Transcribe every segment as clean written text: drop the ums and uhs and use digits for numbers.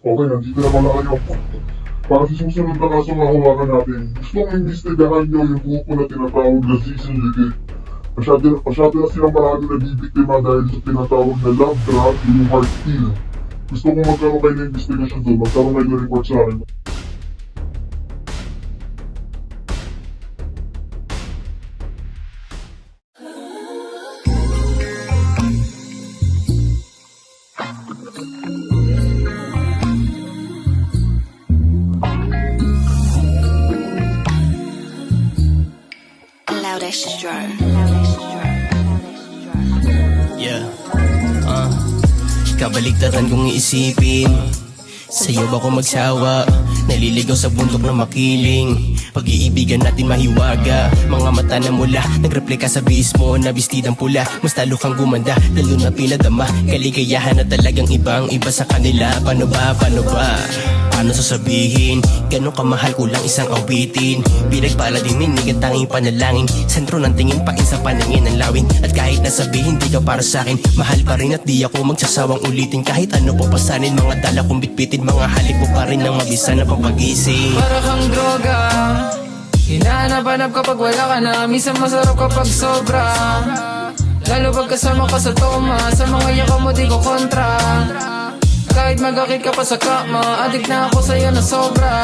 Okay, nandito na pala kayo. Para sa susunod na kasong hahawakan natin, gusto kong imbestigahan nyo yung grupo na tinatawag na Z Syndicate. Masyado na silang marami na bibiktima dahil sa tinatawag na love drug yung heart pill. Gusto kong magkaroon kayo ng investigasyon doon, magkaroon kayo ng report sa akin. Loudest drawer. Yeah, kabaligtaran kong iisipin. Sa'yo ba ko magsawa? Naliligaw sa bundok na makiling. Pag-iibigan natin mahiwaga. Mga mata na mula, nagreplika sa bihis mo na bestidang pula. Mas talo kang gumanda, lalo na pinadama. Kaligayahan na talagang ibang iba sa kanila. Paano ba, paano ba? Paano sasabihin? Ganon kamahal ko lang isang awitin. Pinagpala din ninig ang tanging panalangin. Sentro ng tingin pain sa paningin ng lawin. At kahit nasabihin di ka para sa'kin, mahal pa rin at di ako magsasawang ulitin. Kahit ano pa pasanin, mga dala kong bitbitin. Mga halik mo pa rin ang mabisa na papagising. Para kang droga, hinahanap-hanap kapag wala ka na. Minsan masarap kapag sobra, lalo pag kasama ka sa toma. Sa mga yaka mo di ko kontra. Kahit magakit ka pa sa kama, adik na ako sa'yo na sobra.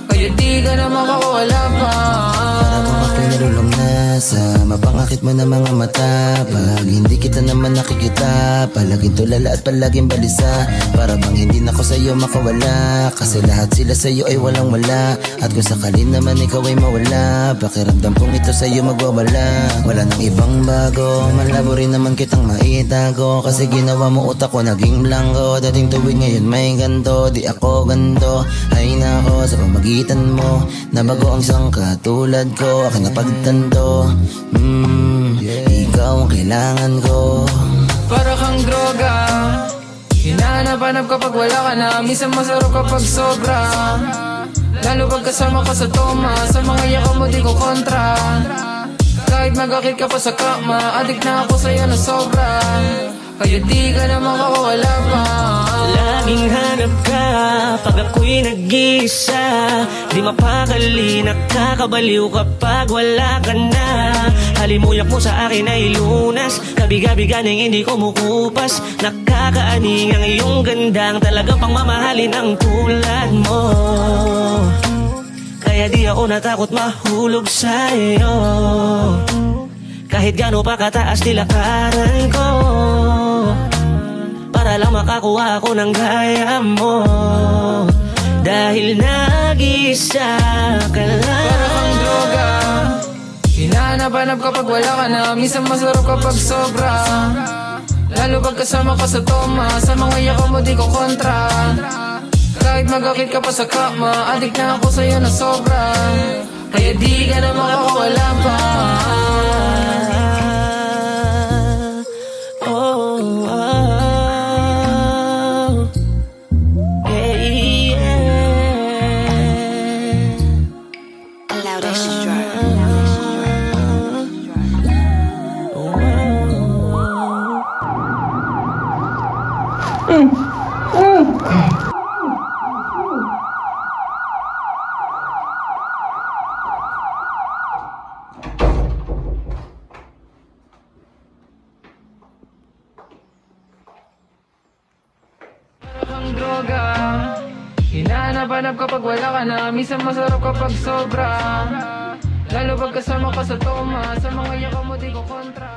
Kaya di ka na makakawala pa. Para kung ako'y nalulong na sa mapangakit mo na mga mata. Pag hindi kita naman nakikita, palaging tulala at palaging balisa. Para bang hindi na ko sa'yo makawala, kasi lahat sila sa'yo ay walang wala. At kung sakali naman ikaw ay mawala, pakiramdam kong ito sa'yo magwawala. Wala nang ibang bago, malabo rin naman kitang maitago. Kasi ginawa mo utak ko naging blanco. Dating tuwid ngayon may ganto, di ako ganto. Ay nako, sa pamagitan mo nabago ang isang katulad ko. Aking napagtanto, ikaw ang kailangan ko. Para kang droga, hinahanap-hanap kapag wala ka na. Minsan masarap kapag sobra, lalo pag kasama ka sa toma. Sa mga yaka mo di ko kontra. Kahit magakit ka pa sa kama, adik na ako sa'yo na sobra. Kaya di ka na makakawala pa. Laging hanap ka pag ako'y nag-isa. Di mapakali, nakakabaliw kapag wala ka na. Halimuyak mo sa akin ay lunas, kabiga-biga nang hindi kumukupas. Nakakaaning ang iyong gandang, talagang pangmamahalin ang tulad mo. Kaya di ako natakot mahulog sa'yo, kahit gano'n pa kataas nilakaran ko, para lang makakuha ako ng gaya mo. Dahil nag-isa ka lang. Para kang droga, hinahanap-hanap kapag wala ka na. Minsan masarap kapag sobra, lalo pag kasama ka sa toma. Sa mga yaka mo di ko kontra. Kahit magakit ka pa sa kama, adik na ako sa'yo na sobra. Kaya di ka na makakawala pa. Loudest drawer. Ang droga, hinahanap-hanap kapag wala ka na. Minsan masarap kapag sobra, lalo pag kasama ka sa toma. Sa mga yaka mo di ko kontra.